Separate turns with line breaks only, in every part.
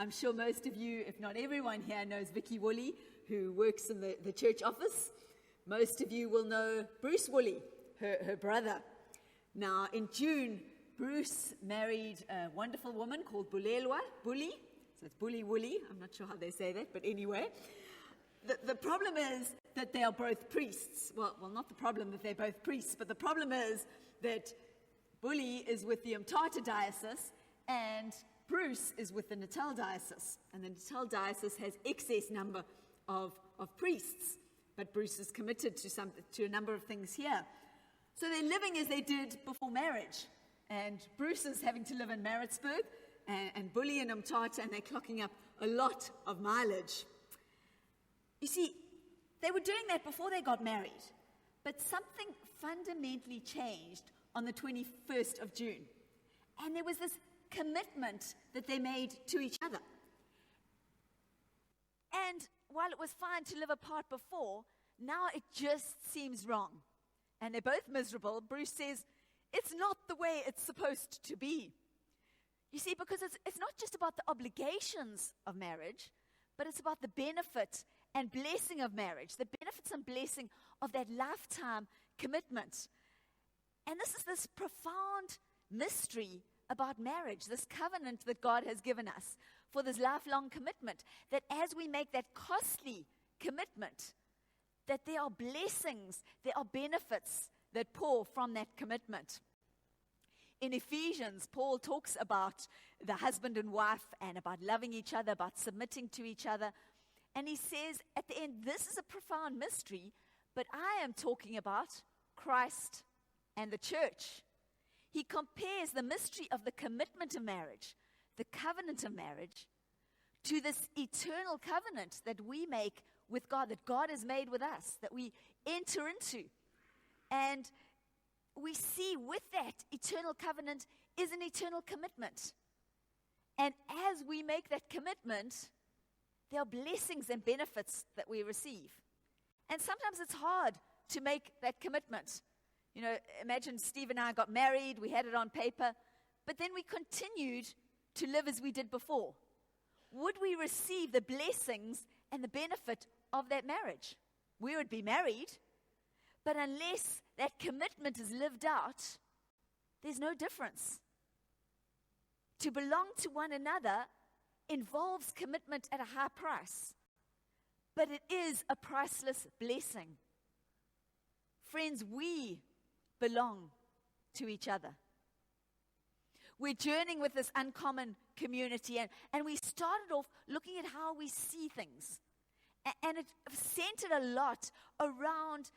I'm sure most of you, if not everyone here, knows Vicky Woolley, who works in the church office. Most of you will know Bruce Woolley, her brother. Now, in June, Bruce married a wonderful woman called Bulelwa, Bully. So it's Bully Woolley. I'm not sure how they say that, but anyway. The problem is that they are both priests. Well, not the problem that they're both priests, but the problem is that Bully is with the Umtata Diocese and Bruce is with the Natal Diocese. And the Natal Diocese has excess number of priests, but Bruce is committed to a number of things here. So they're living as they did before marriage. And Bruce is having to live in Maritzburg, and Bully and Umtata, and they're clocking up a lot of mileage. You see, they were doing that before they got married, but something fundamentally changed on the 21st of June. And there was this commitment that they made to each other. And while it was fine to live apart before, now it just seems wrong. And they're both miserable. Bruce says, it's not the way it's supposed to be. You see, because it's not just about the obligations of marriage, but it's about the benefit and blessing of marriage, the benefits and blessing of that lifetime commitment. And this is this profound mystery about marriage, this covenant that God has given us for this lifelong commitment, that as we make that costly commitment, that there are blessings, there are benefits that pour from that commitment. In Ephesians, Paul talks about the husband and wife and about loving each other, about submitting to each other. And he says at the end, this is a profound mystery, but I am talking about Christ and the church. He compares the mystery of the commitment of marriage, the covenant of marriage, to this eternal covenant that we make with God, that God has made with us, that we enter into. And we see with that eternal covenant is an eternal commitment. And as we make that commitment, there are blessings and benefits that we receive. And sometimes it's hard to make that commitment. You know, imagine Steve and I got married, we had it on paper, but then we continued to live as we did before. Would we receive the blessings and the benefit of that marriage? We would be married, but unless that commitment is lived out, there's no difference. To belong to one another involves commitment at a high price, but it is a priceless blessing. Friends, we belong to each other. We're journeying with this uncommon community, and we started off looking at how we see things. And it centered a lot around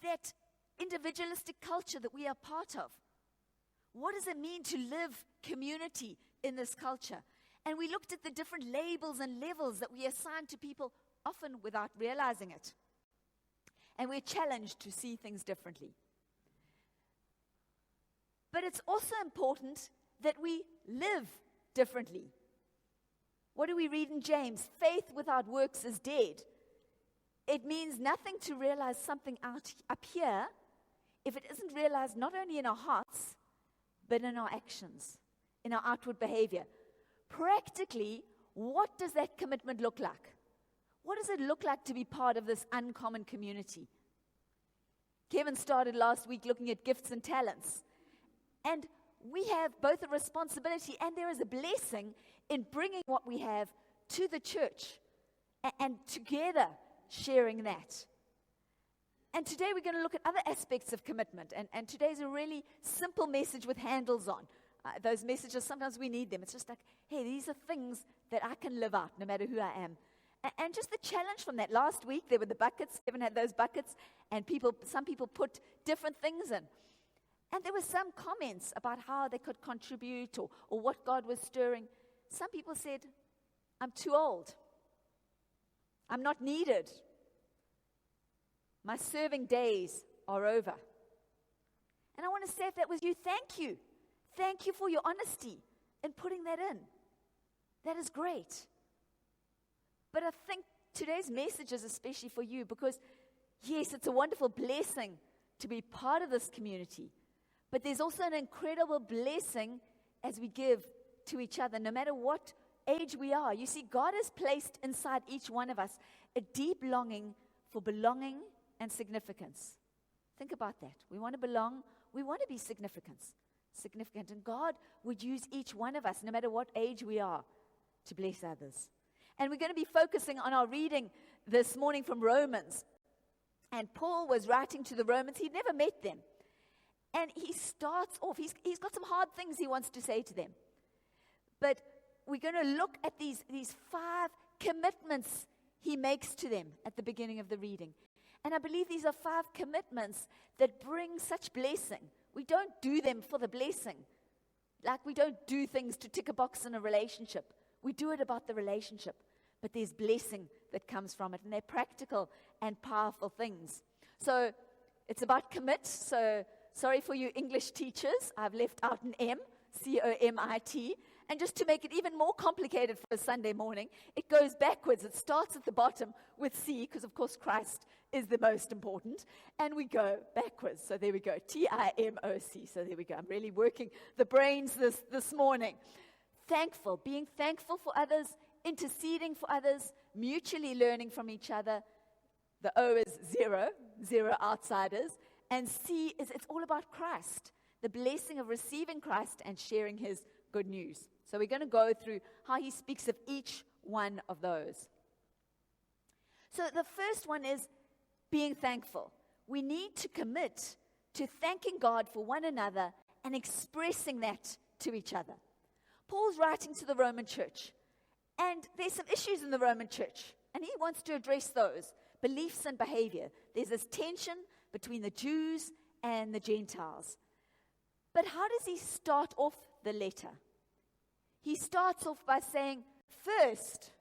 that individualistic culture that we are part of. What does it mean to live community in this culture? And we looked at the different labels and levels that we assign to people, often without realizing it. And we're challenged to see things differently. But it's also important that we live differently. What do we read in James? Faith without works is dead. It means nothing to realize something up here if it isn't realized not only in our hearts, but in our actions, in our outward behavior. Practically, what does that commitment look like? What does it look like to be part of this uncommon community? Kevin started last week looking at gifts and talents. And we have both a responsibility and there is a blessing in bringing what we have to the church and together sharing that. And today we're going to look at other aspects of commitment. And today's a really simple message with handles on. Those messages, sometimes we need them. It's just like, hey, these are things that I can live out no matter who I am. And just the challenge from that. Last week, there were the buckets. Kevin had those buckets. And some people put different things in. And there were some comments about how they could contribute or what God was stirring. Some people said, I'm too old. I'm not needed. My serving days are over. And I want to say, if that was you, thank you. Thank you for your honesty in putting that in. That is great. But I think today's message is especially for you because, yes, it's a wonderful blessing to be part of this community. But there's also an incredible blessing as we give to each other, no matter what age we are. You see, God has placed inside each one of us a deep longing for belonging and significance. Think about that. We want to belong. We want to be significant. And God would use each one of us, no matter what age we are, to bless others. And we're going to be focusing on our reading this morning from Romans. And Paul was writing to the Romans. He'd never met them. And he starts off, he's got some hard things he wants to say to them. But we're going to look at these 5 commitments he makes to them at the beginning of the reading. And I believe these are 5 commitments that bring such blessing. We don't do them for the blessing. Like we don't do things to tick a box in a relationship. We do it about the relationship. But there's blessing that comes from it. And they're practical and powerful things. So it's about commit. So sorry for you English teachers. I've left out an M, C-O-M-I-T. And just to make it even more complicated for a Sunday morning, it goes backwards. It starts at the bottom with C, because of course Christ is the most important. And we go backwards. So there we go, T-I-M-O-C. So there we go. I'm really working the brains this morning. Thankful, being thankful for others, interceding for others, mutually learning from each other. The O is zero outsiders. And C is it's all about Christ, the blessing of receiving Christ and sharing his good news. So we're going to go through how he speaks of each one of those. So the first one is being thankful. We need to commit to thanking God for one another and expressing that to each other. Paul's writing to the Roman church, and there's some issues in the Roman church, and he wants to address those beliefs and behavior. There's this tension between the Jews and the Gentiles. But how does he start off the letter? He starts off by saying, first,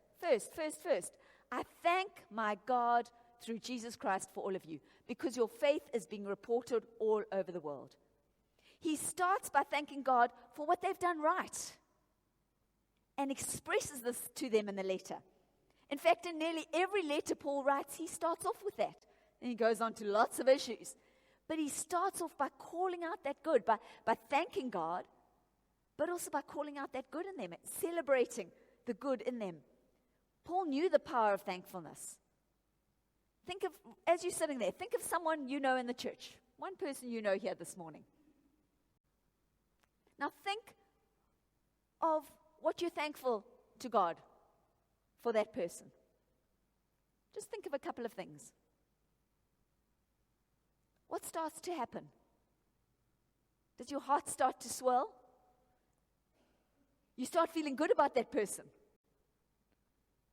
I thank my God through Jesus Christ for all of you, because your faith is being reported all over the world. He starts by thanking God for what they've done right and expresses this to them in the letter. In fact, in nearly every letter Paul writes, he starts off with that. And he goes on to lots of issues. But he starts off by calling out that good, by thanking God, but also by calling out that good in them, celebrating the good in them. Paul knew the power of thankfulness. Think of, as you're sitting there, think of someone you know in the church. One person you know here this morning. Now think of what you're thankful to God for that person. Just think of a couple of things. What starts to happen? Does your heart start to swell? You start feeling good about that person.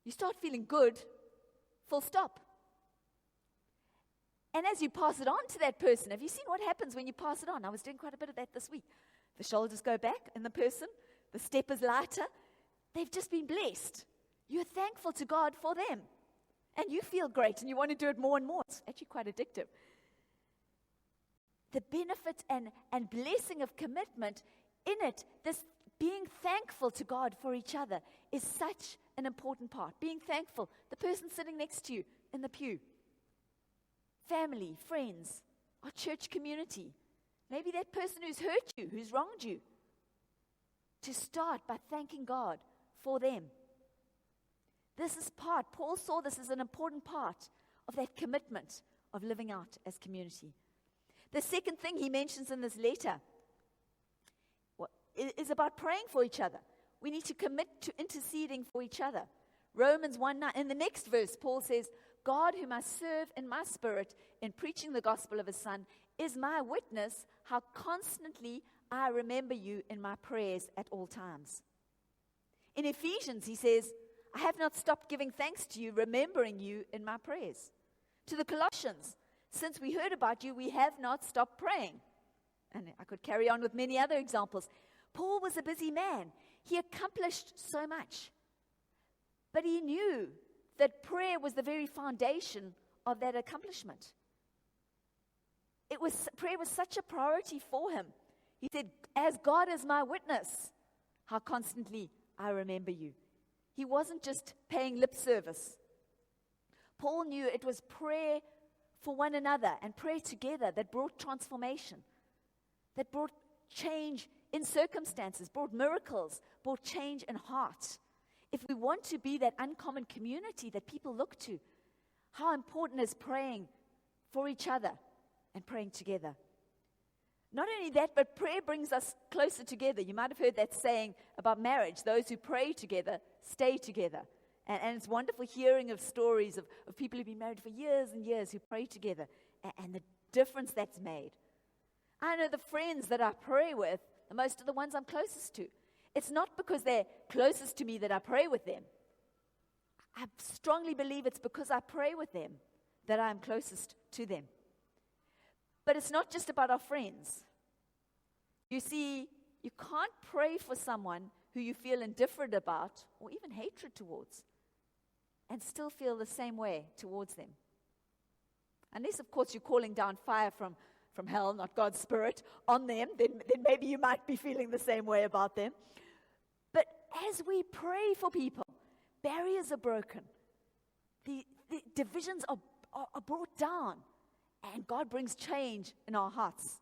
You start feeling good, full stop. And as you pass it on to that person, have you seen what happens when you pass it on? I was doing quite a bit of that this week. The shoulders go back in the person. The step is lighter. They've just been blessed. You're thankful to God for them. And you feel great and you want to do it more and more. It's actually quite addictive. The benefit and blessing of commitment in it, this being thankful to God for each other, is such an important part. Being thankful. The person sitting next to you in the pew. Family, friends, our church community. Maybe that person who's hurt you, who's wronged you. To start by thanking God for them. This is Paul saw this as an important part of that commitment of living out as community. The second thing he mentions in this letter is about praying for each other. We need to commit to interceding for each other. Romans 1:9. In the next verse, Paul says, God, whom I serve in my spirit in preaching the gospel of his Son, is my witness how constantly I remember you in my prayers at all times. In Ephesians, he says, I have not stopped giving thanks to you, remembering you in my prayers. To the Colossians, since we heard about you, we have not stopped praying. And I could carry on with many other examples. Paul was a busy man. He accomplished so much. But he knew that prayer was the very foundation of that accomplishment. Prayer was such a priority for him. He said, as God is my witness, how constantly I remember you. He wasn't just paying lip service. Paul knew it was prayer for one another and prayer together that brought transformation, that brought change in circumstances, brought miracles, brought change in heart. if we want to be that uncommon community that people look to, how important is praying for each other and praying together? Not only that, but prayer brings us closer together. You might have heard that saying about marriage. Those who pray together stay together. And it's wonderful hearing of stories of people who've been married for years and years who pray together and the difference that's made. I know the friends that I pray with, most of the ones I'm closest to. It's not because they're closest to me that I pray with them. I strongly believe it's because I pray with them that I'm closest to them. But it's not just about our friends. You see, you can't pray for someone who you feel indifferent about or even hatred towards and still feel the same way towards them. Unless, of course, you're calling down fire from hell, not God's Spirit, on them, then maybe you might be feeling the same way about them. But as we pray for people, barriers are broken. The divisions are brought down. And God brings change in our hearts.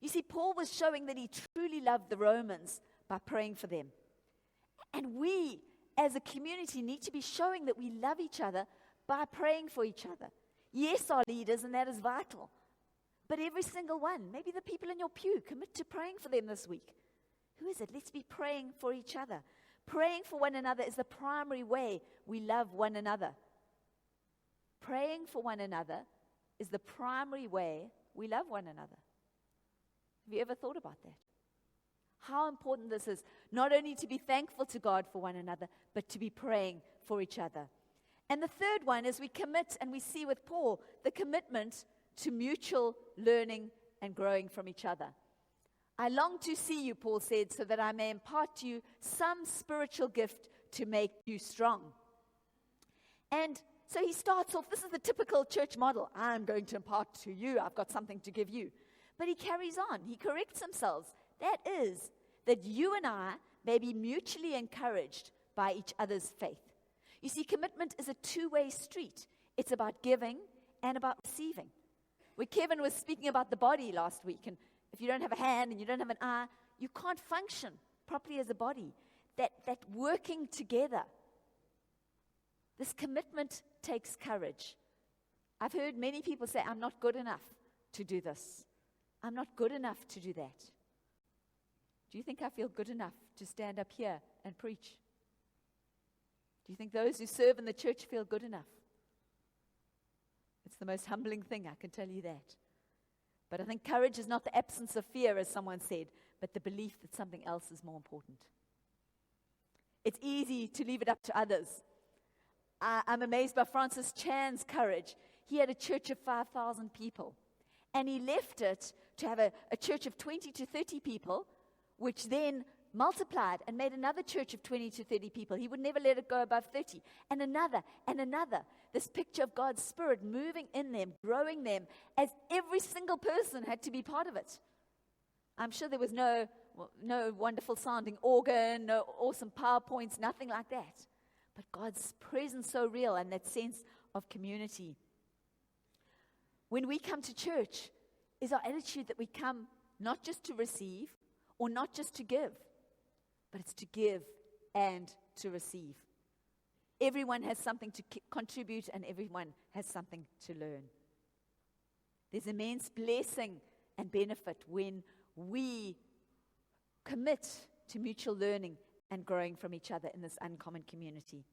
You see, Paul was showing that he truly loved the Romans by praying for them. And we, as a community, need to be showing that we love each other by praying for each other. Yes, our leaders, and that is vital. But every single one, maybe the people in your pew, commit to praying for them this week. Who is it? Let's be praying for each other. Praying for one another is the primary way we love one another. Praying for one another is the primary way we love one another. Have you ever thought about that? How important this is, not only to be thankful to God for one another, but to be praying for each other. And the third one is we commit, and we see with Paul, the commitment to mutual learning and growing from each other. I long to see you, Paul said, so that I may impart to you some spiritual gift to make you strong. And so he starts off, this is the typical church model. I'm going to impart to you. I've got something to give you. But he carries on. He corrects himself. That is, that you and I may be mutually encouraged by each other's faith. You see, commitment is a two-way street. It's about giving and about receiving. Where Kevin was speaking about the body last week, and if you don't have a hand and you don't have an eye, you can't function properly as a body. That working together, this commitment takes courage. I've heard many people say, I'm not good enough to do this. I'm not good enough to do that. Do you think I feel good enough to stand up here and preach? Do you think those who serve in the church feel good enough? It's the most humbling thing, I can tell you that. But I think courage is not the absence of fear, as someone said, but the belief that something else is more important. It's easy to leave it up to others. I'm amazed by Francis Chan's courage. He had a church of 5,000 people, and he left it to have a church of 20 to 30 people, which then multiplied and made another church of 20 to 30 people. He would never let it go above 30, and another, and another. This picture of God's Spirit moving in them, growing them, as every single person had to be part of it. I'm sure there was no wonderful sounding organ, no awesome PowerPoints, nothing like that. But God's presence so real, and that sense of community. When we come to church, is our attitude that we come not just to receive or not just to give, but it's to give and to receive. Everyone has something to contribute, and everyone has something to learn. There's immense blessing and benefit when we commit to mutual learning and growing from each other in this uncommon community.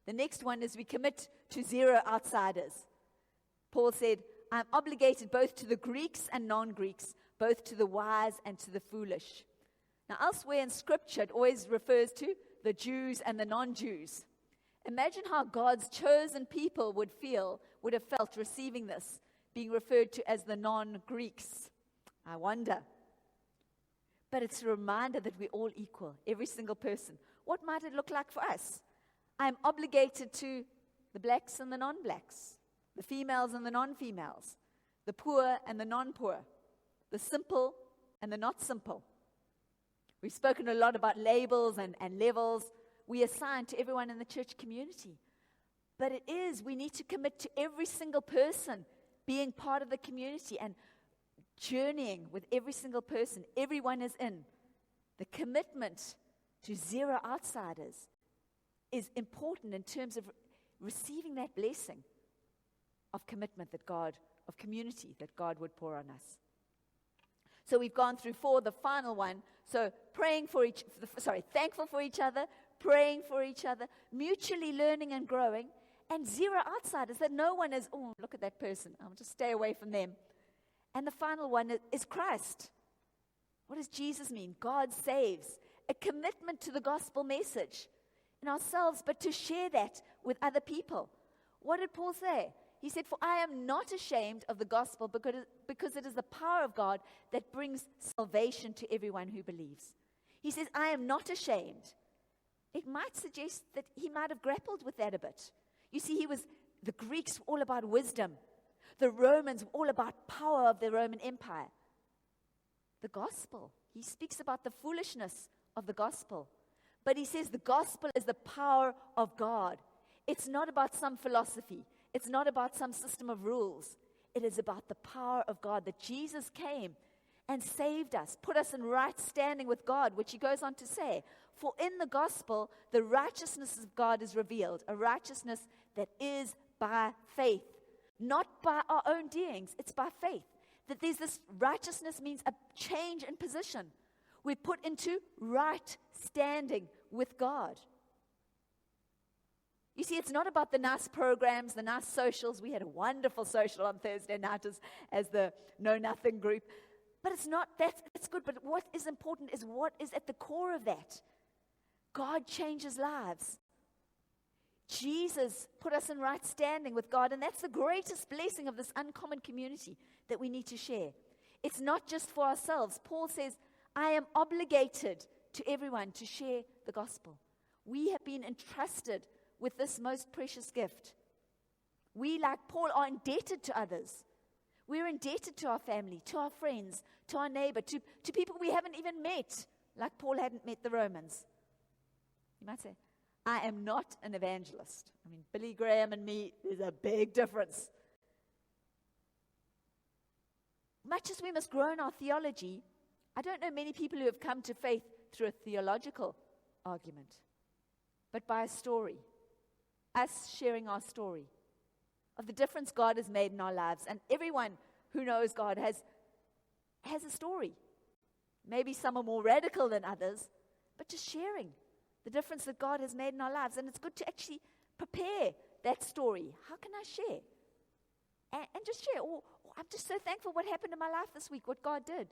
The next one is we commit to zero outsiders. Paul said, I'm obligated both to the Greeks and non-Greeks, both to the wise and to the foolish. Now, elsewhere in Scripture, it always refers to the Jews and the non-Jews. Imagine how God's chosen people would have felt receiving this, being referred to as the non-Greeks. I wonder. But it's a reminder that we're all equal, every single person. What might it look like for us? I'm obligated to the blacks and the non-blacks, the females and the non-females, the poor and the non-poor, the simple and the not simple. We've spoken a lot about labels and levels we assign to everyone in the church community. But we need to commit to every single person being part of the community and journeying with every single person. Everyone is in. The commitment to zero outsiders is important in terms of receiving that blessing of commitment of community that God would pour on us. So we've gone through 4, the final one. So thankful for each other, praying for each other, mutually learning and growing, and zero outsiders, that no one is, oh, look at that person, I'll just stay away from them. And the final one is Christ. What does Jesus mean? God saves. A commitment to the gospel message in ourselves, but to share that with other people. What did Paul say? He said, for I am not ashamed of the gospel because it is the power of God that brings salvation to everyone who believes. He says, I am not ashamed. It might suggest that he might have grappled with that a bit. You see, the Greeks were all about wisdom. The Romans were all about power of the Roman Empire. The gospel, he speaks about the foolishness of the gospel. But he says the gospel is the power of God. It's not about some philosophy. It's not about some system of rules. It is about the power of God, that Jesus came and saved us, put us in right standing with God, which he goes on to say, for in the gospel, the righteousness of God is revealed, a righteousness that is by faith, not by our own doings. It's by faith. That there's this righteousness means a change in position. We're put into right standing with God. You see, it's not about the nice programs, the nice socials. We had a wonderful social on Thursday night as the Know Nothing group. But it's not, that's good. But what is important is what is at the core of that. God changes lives. Jesus put us in right standing with God, and that's the greatest blessing of this uncommon community that we need to share. It's not just for ourselves. Paul says, I am obligated to everyone to share the gospel. We have been entrusted with this most precious gift. We, like Paul, are indebted to others. We're indebted to our family, to our friends, to our neighbor, to people we haven't even met, like Paul hadn't met the Romans. You might say, I am not an evangelist. I mean, Billy Graham and me, there's a big difference. Much as we must grow in our theology, I don't know many people who have come to faith through a theological argument, but by a story. Us sharing our story of the difference God has made in our lives. And everyone who knows God has a story. Maybe some are more radical than others, but just sharing the difference that God has made in our lives. And it's good to actually prepare that story. How can I share? And just share. Or I'm just so thankful what happened in my life this week, what God did.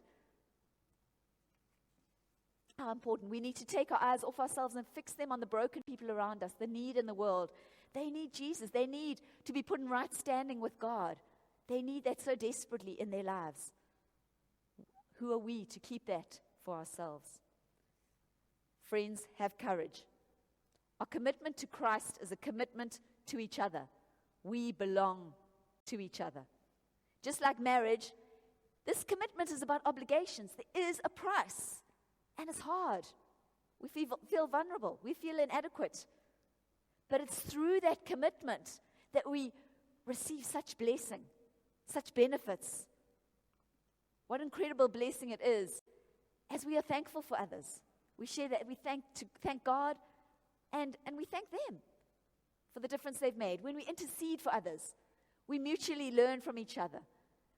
How important. We need to take our eyes off ourselves and fix them on the broken people around us, the need in the world. They need Jesus. They need to be put in right standing with God. They need that so desperately in their lives. Who are we to keep that for ourselves? Friends, have courage. Our commitment to Christ is a commitment to each other. We belong to each other. Just like marriage, this commitment is about obligations. There is a price. And it's hard. We feel vulnerable. We feel inadequate. But it's through that commitment that we receive such blessing, such benefits. What incredible blessing it is as we are thankful for others. We share that. We thank God and we thank them for the difference they've made. When we intercede for others, we mutually learn from each other.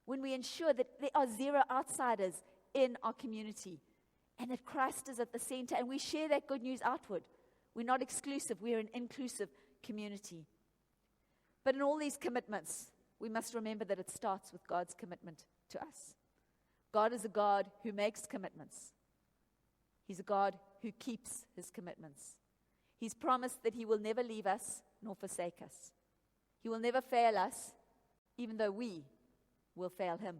When we ensure that there are zero outsiders in our community, and that Christ is at the center, and we share that good news outward. We're not exclusive, we're an inclusive community. But in all these commitments, we must remember that it starts with God's commitment to us. God is a God who makes commitments. He's a God who keeps his commitments. He's promised that he will never leave us nor forsake us. He will never fail us, even though we will fail him.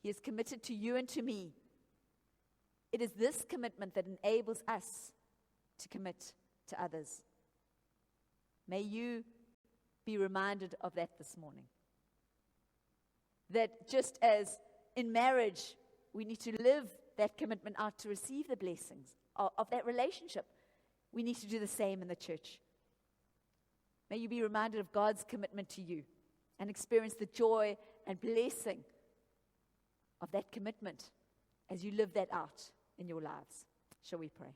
He is committed to you and to me. It is this commitment that enables us to commit to others. May you be reminded of that this morning. That just as in marriage, we need to live that commitment out to receive the blessings of that relationship, we need to do the same in the church. May you be reminded of God's commitment to you and experience the joy and blessing of that commitment as you live that out in your lives. Shall we pray?